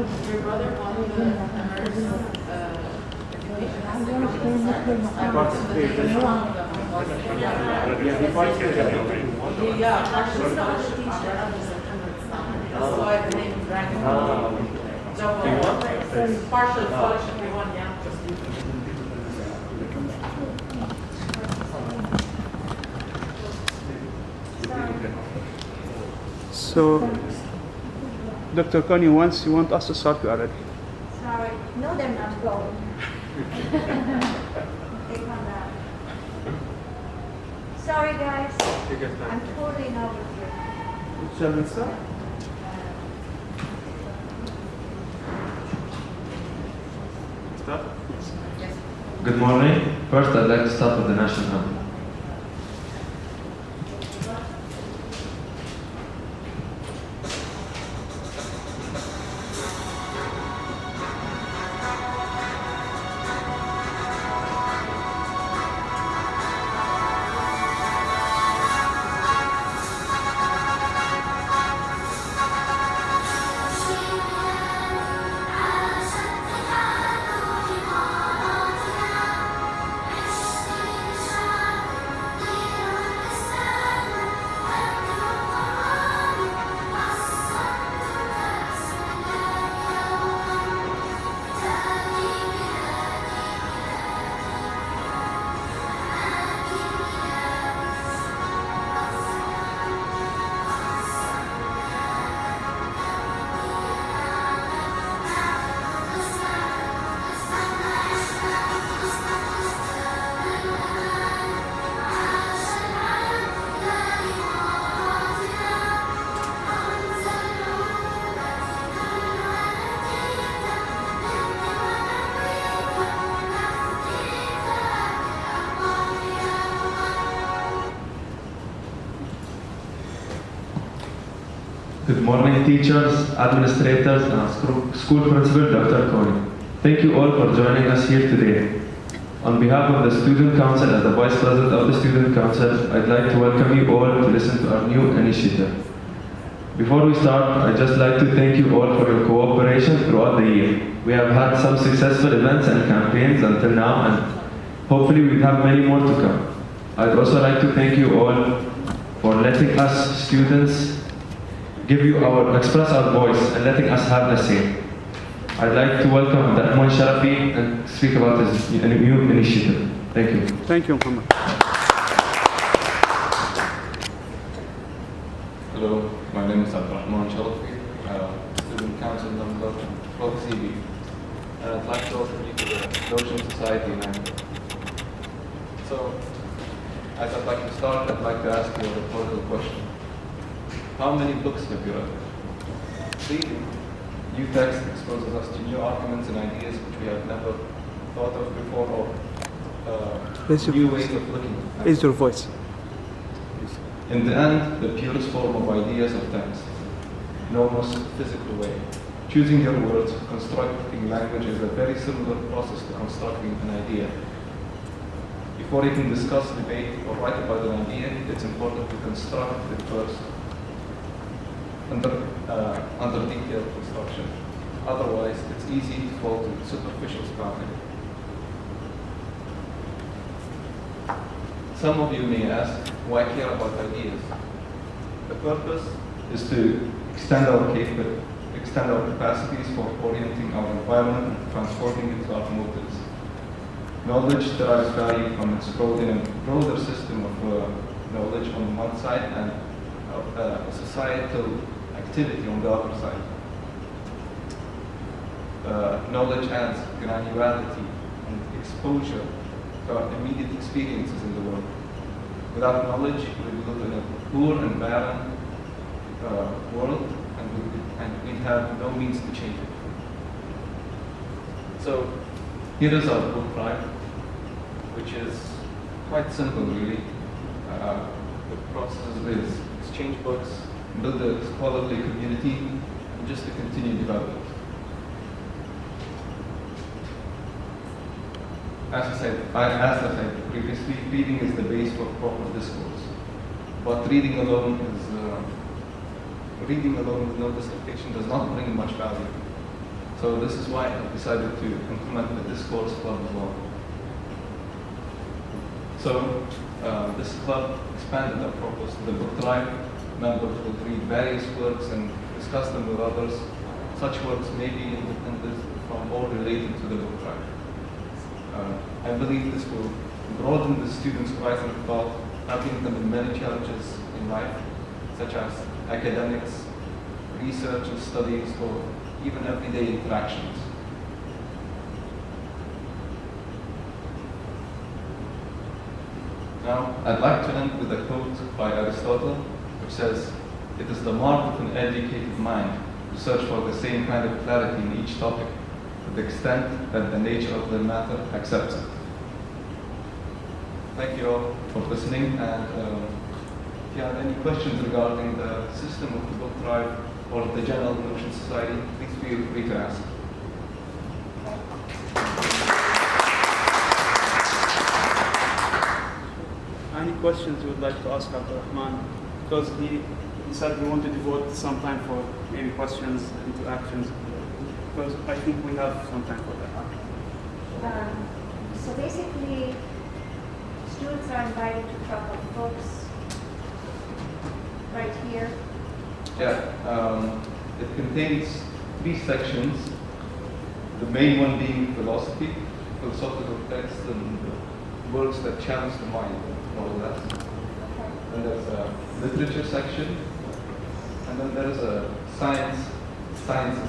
Your brother wanted to immerse education as the yeah, partial scholarship that's why the name is Dragon. Partial scholarship we want, yeah. So, Dr. Connie, once you want us to start, we are ready. Sorry. No, they're not going. They come out. Sorry, guys. I'm totally not with you. Shall we start? Good morning. First, I'd like to start with the national anthem. Good morning, teachers, administrators, and school principal, Dr. Coney. Thank you all for joining us here today. On behalf of the Student Council and the Vice President of the Student Council, I'd like to welcome you all to listen to our new initiative. Before we start, I'd just like to thank you all for your cooperation throughout the year. We have had some successful events and campaigns until now, and hopefully we'll have many more to come. I'd also like to thank you all for letting us students express our voice and letting us have the say. I'd like to welcome Abdurrahman Sharafi and speak about his new initiative. Thank you. Thank you, Muhammad. Hello, my name is Abdurrahman Sharafi, Student Council member of CB, and I'd like to welcome you to the Ocean Society in Angola. So, as I'd like to start, I'd like to ask you a rhetorical question. How many books have you read? Reading new text exposes us to new arguments and ideas which we have never thought of before, or new ways of looking at Raise your voice. In the end, the purest form of ideas of text, in almost physical way. Choosing your words, constructing language is a very similar process to constructing an idea. Before you can discuss, debate, or write about an idea, it's important to construct it first under detailed construction. Otherwise, it's easy to fall to superficial spouting. Some of you may ask, why care about ideas? The purpose is to extend our capacities for orienting our environment and transforming it to our motives. Knowledge derives value from its role in a broader system of knowledge on one side and societal activity on the other side. Knowledge adds granularity and exposure to our immediate experiences in the world. Without knowledge, we live in a poor and barren world, and we have no means to change it. So, here is our book drive, which is quite simple, really. The process is exchange books, build a scholarly community, and just to continue development. As I said previously, reading is the base for proper discourse. But reading alone with no dissertation does not bring much value. So this is why I decided to implement the Discourse Club as well. So this club expanded our purpose to the book drive. Members will read various works and discuss them with others. Such works may be independent from or related to the book drive. I believe this will broaden the students' horizon of thought, helping them in many challenges in life, such as academics, research and studies, or even everyday interactions. Now, I'd like to end with a quote by Aristotle, which says, "It is the mark of an educated mind to search for the same kind of clarity in each topic, to the extent that the nature of the matter accepts it." Thank you all for listening, and if you have any questions regarding the system of the book drive or the General Notion Society, please feel free to ask. Any questions you would like to ask Abdurrahman? Because he said he wanted to devote some time for maybe questions, interactions, because I think we have some time for that. So basically, students are invited to talk about books right here. Yeah, it contains 3 sections, the main one being philosophy, philosophical texts and works that challenge the mind, more or less. Then there's a literature section, and then there's a sciences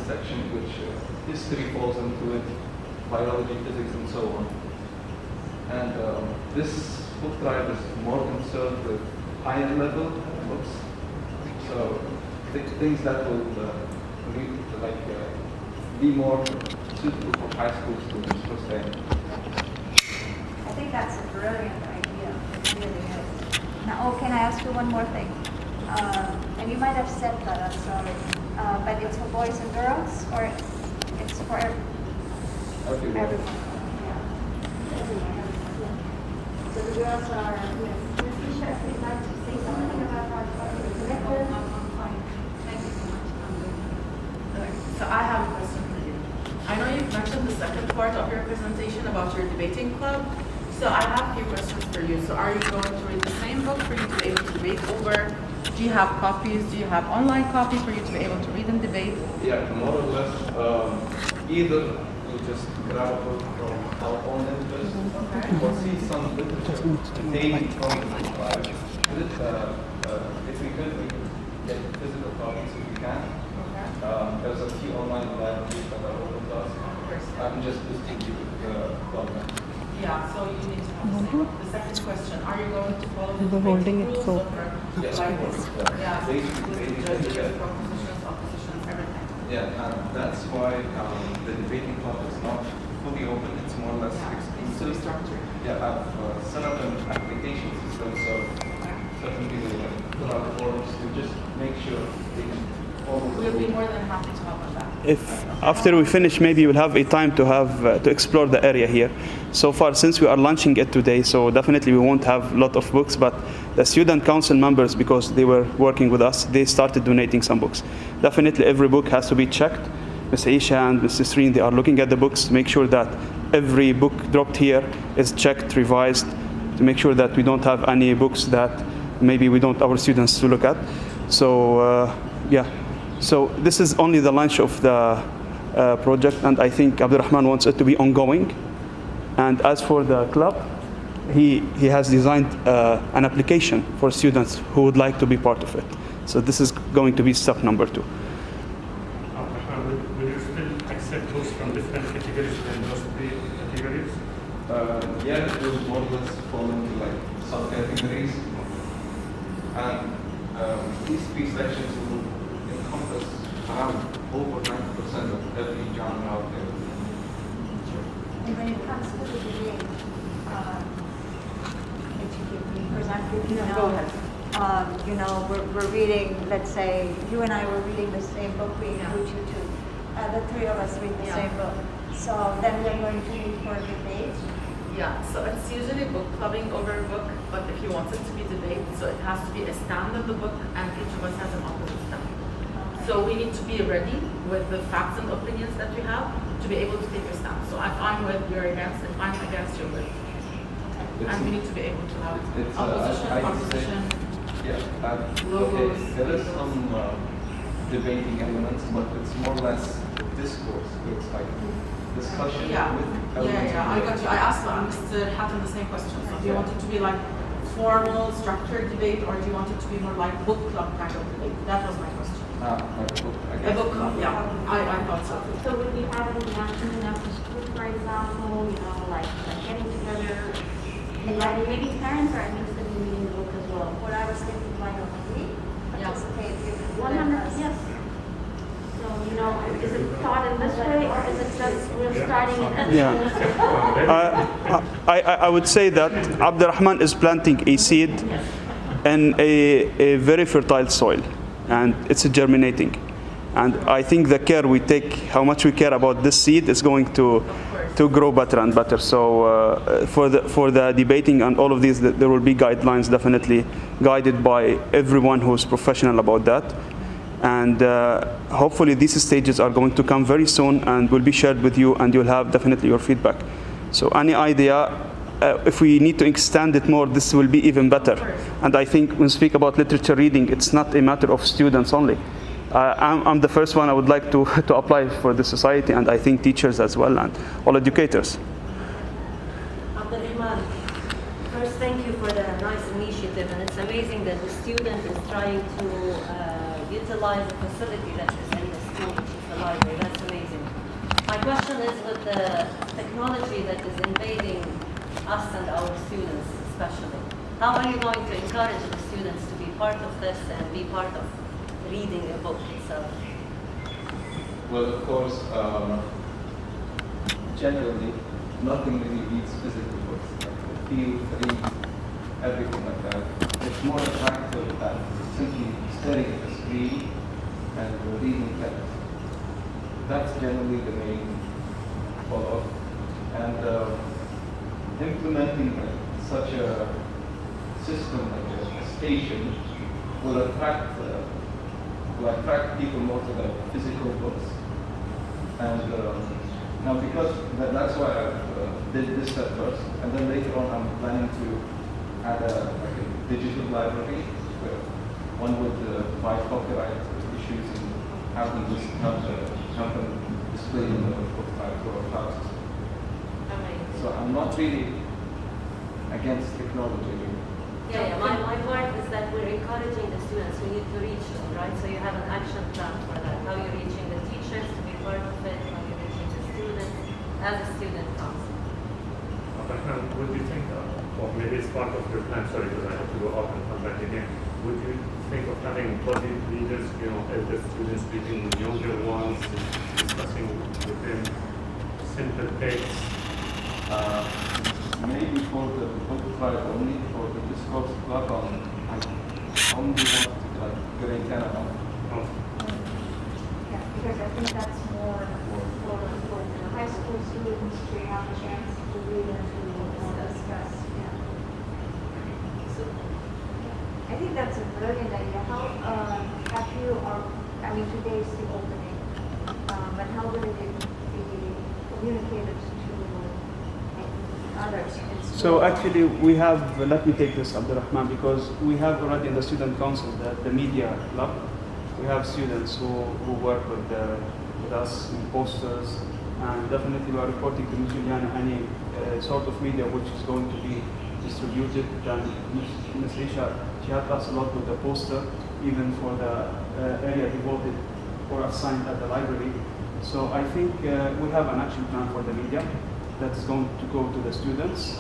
section, which history falls into it, biology, physics, and so on. And this book drive is more concerned with higher level books, so things that will be more suitable for high school students per se. I think that's a brilliant idea. It really is. Now, can I ask you one more thing? And you might have said that, I'm sorry. But it's for boys and girls, or it's for everyone? Yeah. So the girls are, yes. Ms. Isha, if you'd like to say something about our collective. Thank you so much. Okay, so I have a question for you. I know you've mentioned the second part of your presentation about your debating club. So I have a few questions for you. So are you going to read the same book for you to be able to debate over? Do you have copies? Do you have online copies for you to be able to read and debate? Yeah, more or less, either we'll just grab a book from our own interest, or see some literature containing from the book drive. If we could get physical copies if we can. There's a few online libraries that are open to us. I'm just listing you the problem. Yeah, so you need to have the second question. Are you going to follow the holding it rules so- of your Yes, like of course. yeah, Basically, judges, yeah. propositions, oppositions, everything. Yeah, and that's why the debating club is not fully open. It's more or less Yeah, it's so exclusive. structured. Yeah, I've set up an application system so certain people can fill out forms to just make sure they can follow the We'll be rules. more than happy to help on that. If after we finish, maybe we'll have a time to have to explore the area here. So far, since we are launching it today, so definitely we won't have a lot of books, but the student council members, because they were working with us, they started donating some books. Definitely every book has to be checked. Ms. Aisha and Mr. Sreen, they are looking at the books to make sure that every book dropped here is checked, revised, to make sure that we don't have any books that maybe we don't our students to look at. So yeah, so this is only the launch of the project, and I think Abdurrahman wants it to be ongoing. And as for the club, he has designed an application for students who would like to be part of it. So this is going to be step number 2. Will you still accept books from different categories than those 3 categories? Yeah, it will more or less fall into like subcategories. And these 3 sections will encompass around over 90% of every genre out there. And when it comes to the debate, because I'm thinking now, Go ahead. you know, we're reading, let's say, you and I were reading the same book, we Yeah. include you too. The 3 of us read the Yeah. same book. So then we're going to meet for a debate. Yeah, so it's usually book clubbing over a book, but if you want it to be debate, so it has to be a stand of the book, and each of us has an opposite stand. Okay. So we need to be ready with the facts and opinions that we have to be able to take a stand. So if I'm with, you're against. If I'm against, you're with. And we need to be able to have opposition, I would say- opposition. Yeah, Logos. okay, there is some debating elements, but it's more or less discourse. It's like discussion Yeah, with yeah, elements yeah, of I got you. I debate. asked Mr. Hatton the same question. So do you want it to be like formal, structured debate, or do you want it to be more like book club kind of debate? That was my question. Like a book, I A guess. book club, yeah. I thought so. So would we have any afternoon after school, for example, you know, like getting together, inviting maybe parents are interested in reading the book as well? What I was thinking, why don't we participate if you 100, yes. So, you know, is it taught in this way or is it just we're starting at Yeah. I would say that Abdurrahman is planting a seed in a very fertile soil, and it's germinating. And I think the care we take, how much we care about this seed, is going to grow better and better. So for the debating and all of these, there will be guidelines definitely guided by everyone who's professional about that. And hopefully these stages are going to come very soon and will be shared with you, and you'll have definitely your feedback. So any idea, if we need to extend it more, this will be even better. And I think when we speak about literature reading, it's not a matter of students only. I'm the first one I would like to apply for the society, and I think teachers as well, and all educators. Abdurrahman, first thank you for the nice initiative, and it's amazing that the student is trying to utilize the facility that is in the school, which is the library. That's amazing. My question is with the technology that is invading us and our students especially, how are you going to encourage the students to be part of this and be part of reading a book itself? Well, of course, generally, nothing really beats physical books. Like the feel, read, everything like that. It's more attractive than simply staring at the screen and reading text. That's generally the main follow-up. And implementing such a system like a station will attract people more to the physical books. And now because that's why I did this at first, and then later on I'm planning to add a digital library where one would buy copyright issues and have them just have them displayed in the book or classes. Amazing. So I'm not really against technology. Yeah, my part is that we're encouraging the students. We need to reach them, right? So you have an action plan for that. How you're reaching the teachers to be part of it, how you're reaching the students as a student council. Would you think, or maybe it's part of your plan, sorry, because I have to go out and come back again. Would you think of having body leaders, you know, as the students speaking with younger ones, discussing with them simple texts? Maybe for the book tribe only, for the discourse club, I only want to grade 10 and up. Yeah, because I think that's more for the high school students to have a chance to read and to discuss. Yeah. So, I think that's a brilliant idea. How have you, I mean, today is the opening, but how will it be communicated to others? So actually, we have, let me take this, Abdurrahman, because we have already in the student council the media club. We have students who work with us in posters, and definitely we are reporting to Ms. Juliana any sort of media which is going to be distributed. And Ms. Risha, she helped us a lot with the poster, even for the area devoted or assigned at the library. So I think we have an action plan for the media that is going to go to the students,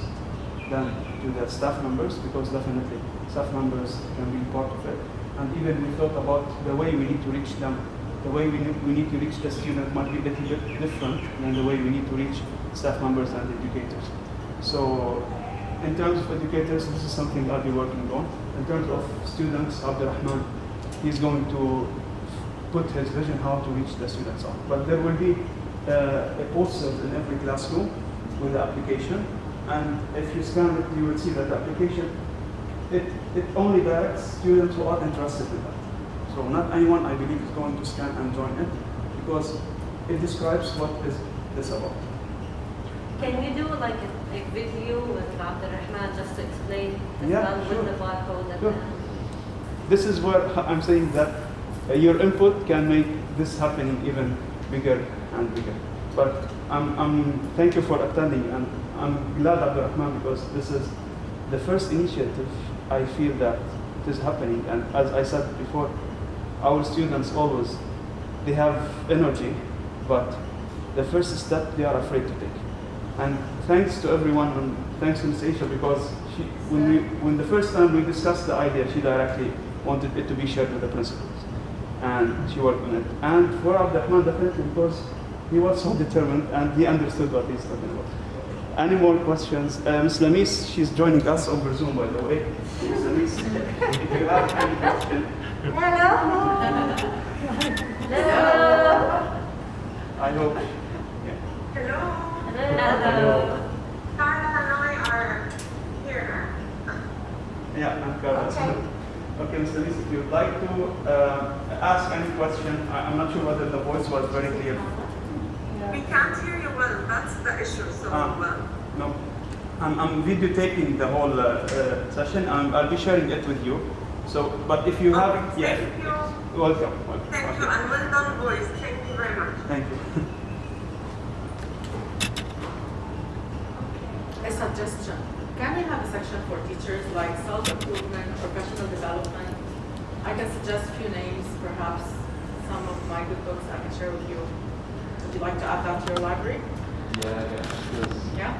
then to the staff members, because definitely staff members can be part of it. And even we thought about the way we need to reach them. The way we need to reach the student might be a little bit different than the way we need to reach staff members and educators. So in terms of educators, this is something I'll be working on. In terms of students, Abdurrahman, he's going to put his vision how to reach the students on. But there will be a poster in every classroom with the application. And if you scan it, you will see that the application, it only directs students who are interested in that. So not anyone, I believe, is going to scan and join it, because it describes what is this about. Can we do like a video with Abdurrahman just to explain as Yeah, well sure. with the barcode and Sure. This is where I'm saying that your input can make this happening even bigger and bigger. But thank you for attending, and I'm glad, Abdurrahman, because this is the first initiative I feel that it is happening. And as I said before, our students always, they have energy, but the first step they are afraid to take. And thanks to everyone, and thanks to Ms. Aisha, because when the first time we discussed the idea, she directly wanted it to be shared with the principals, and she worked on it. And for Abdurrahman, definitely, because he was so determined and he understood what he's talking about. Any more questions? Ms. Lamis, she's joining us over Zoom, by the way. Ms. Lamis, if you have any question. Hello. I hope. Hello. Hello. Carla and I are here. Yeah, I'm Carlos. Okay. Okay, Mr. Lamis, if you'd like to ask any question, I'm not sure whether the voice was very clear. We can't hear you well. That's the issue. So, No, I'm videotaping the whole session. I'll be sharing it with you. So, but if you have, okay, thank you. welcome. Thank you, and well done, boys. Thank you very much. Thank you. A suggestion. Can we have a section for teachers like self-improvement, professional development? I can suggest a few names, perhaps some of my good books I can share with you. Would you like to add that to your library? Yeah. Yeah?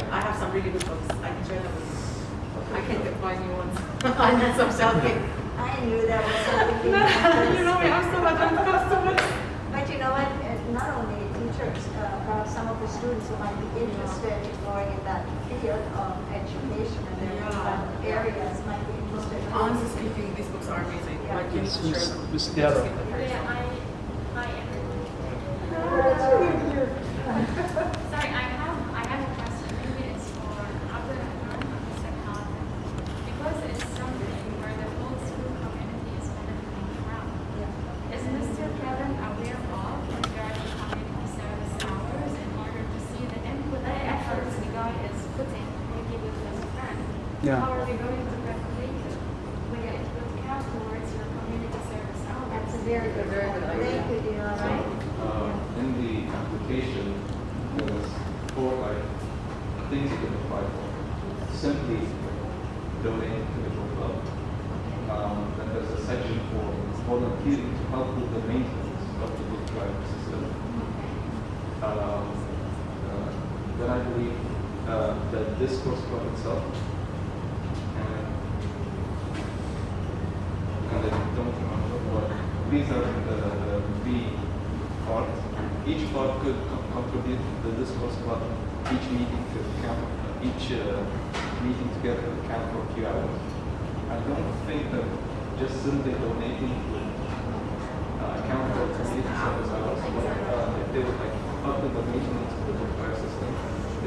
I have some really good books. I can share them with you. I can get my new ones. I need some self-care. I knew that was something. You know me, I'm so bad when it comes to books. But you know what, not only teachers, perhaps some of the students who might be interested in going in that field of education and their Yeah. areas might be interested. Honestly speaking, these books are amazing. Yeah. Like, you need to share them. Ms. Diarra. Yeah, hi everyone. Sorry, I have a question. Maybe it's for Abdurrahman or Mr. Khalid. Because it's something where the whole school community is benefiting from. Is Mr. Kevin aware of regarding community service hours in order to see the input and efforts the guy is putting, maybe with his friend? Yeah. How are we going to regulate it? When it will count towards your community service hours? That's a very good idea. Thank you, Dion. Right? In the application, there's 4 like things you can apply for. Simply donate to the club. Then there's a section for volunteering to help with the maintenance of the book drive system. Then I believe the discourse club itself. And I don't remember what these are the 3 parts. Each part could contribute to the discourse club. Each meeting could count, each meeting together could count for a few hours. I don't think that just simply donating would count for community service hours. But if they would like up the maintenance of the fire system,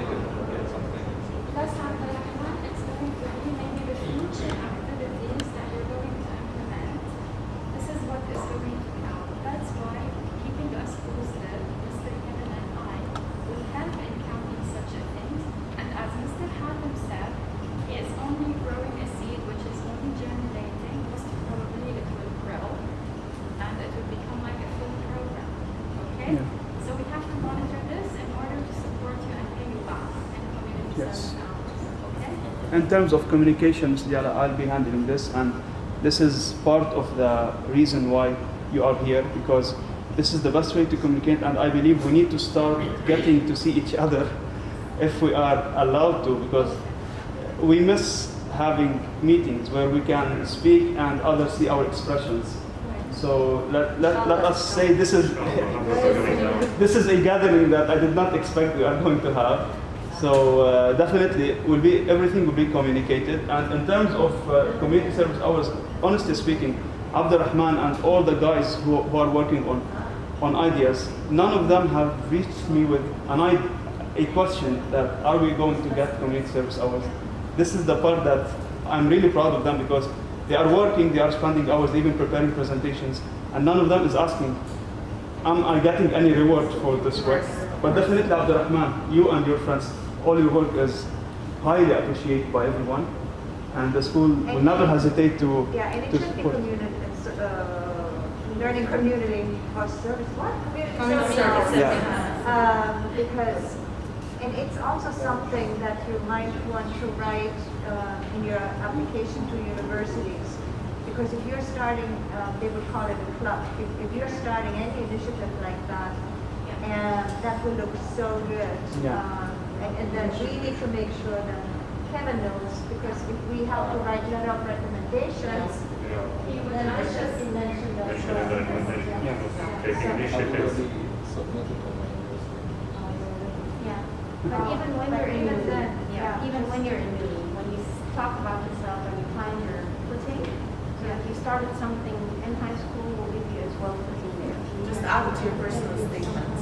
they could get something. Plus, Abdurrahman, it's going to be maybe the future activities that you're going to implement. This is what is going to count. That's why keeping us posted, Mr. Kevin and I, will help in counting such a thing. And as Mr. Hatem said, he is only growing a seed which is only germinating. Most probably it will grow and it will become like a full program. Okay? Yeah. So we have to monitor this in order to support you and pay you back in community Yes. service hours. Okay? In terms of communication, Ms. Diarra, I'll be handling this, and this is part of the reason why you are here, because this is the best way to communicate, and I believe we need to start getting to see each other if we are allowed to, because we miss having meetings where we can speak and others see our expressions. So let us say this is a gathering that I did not expect we are going to have. So definitely everything will be communicated. And in terms of community service hours, honestly speaking, Abdurrahman and all the guys who are working on ideas, none of them have reached me with a question that are we going to get community service hours. This is the part that I'm really proud of them, because They are working, they are spending hours, even preparing presentations, and none of them is asking, am I getting any reward for this work? But definitely, Abdurrahman, you and your friends, all your work is highly appreciated by everyone, and the school will never hesitate to, Yeah, and it to should be support. learning community or service, what? Community service. Yeah. Because, and it's also something that you might want to write in your application to universities. Because if you're starting, they would call it a club. If you're starting any initiative like that, and that will look so good. Yeah. And then we need to make sure that Kevin knows, because if we have to write letter of recommendations, then it should be mentioned as Mention in the recommendation, well. taking initiatives. Submitted on my university. Yeah, but even when But you're in even the, then, yeah, yeah. even when you're in the, when you talk about yourself and you find your footing, so if you started something in high school, we'll give you as well footing there. Just add it to your personal statement.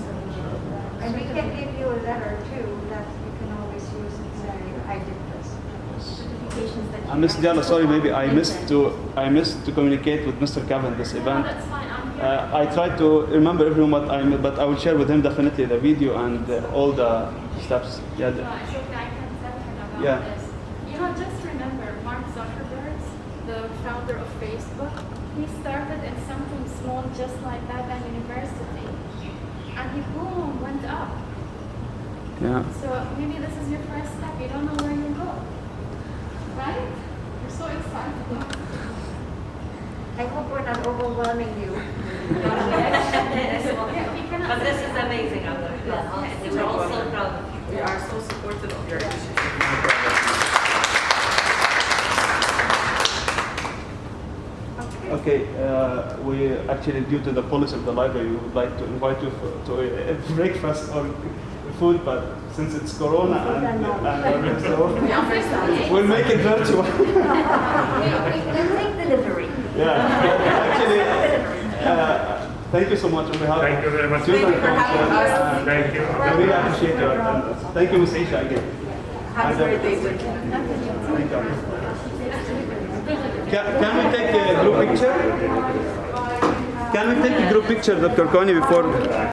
And we can give you a letter too, that you can always use and say, I did this. Certifications that you And Ms. have. Diallo, sorry, maybe I missed to communicate with Mr. Kevin this No, event. that's fine, I'm here. I tried to remember everyone but I will share with him definitely the video and all the steps. Yeah. No, it's okay, I can tell him about Yeah. this. You know, just remember, Mark Zuckerberg, the founder of Facebook, he started in something small just like that at university. And he boom, went up. Yeah. So maybe this is your first step. You don't know where you go. Right? You're so excited. I hope we're not overwhelming you. But this is amazing, Abdullah. We're all so proud of you. We are so supportive of your initiative. Okay, we actually, due to the policy of the library, we would like to invite you to a breakfast or food, but since it's Corona and so We understand. we'll make it virtual. We'll take delivery. Yeah, actually, thank you so much on behalf Thank you very much. Student Thank you for having Council, us. and Thank you. I really appreciate your attendance. Thank you, Ms. Aisha, again. Happy birthday, Jim. Thank you. Can we take a group picture? Can we take a group picture, Dr. Kony, before?